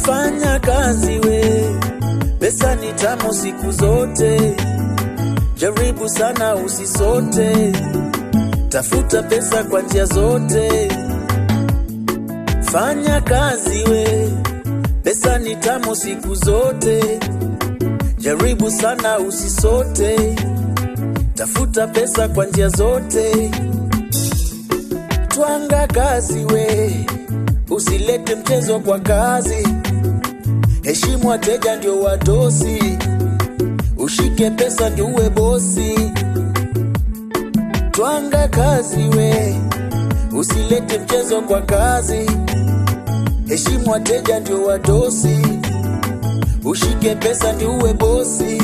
Fanya kazi we, pesa ni tamu siku zote. Jaribu sana usisote, tafuta pesa kwa njia zote. Fanya kazi we, pesa ni tamu siku zote. Jaribu sana usisote, tafuta pesa kwa njia zote. Twanga kazi we, usilete mchezo kwa kazi. Heshimu wateja ndio wadosi, ushike pesa ndio uwe bosi. Twanga kazi we, usilete mchezo kwa kazi. Heshimu wateja ndio wadosi, ushike pesa ndio uwe bosi.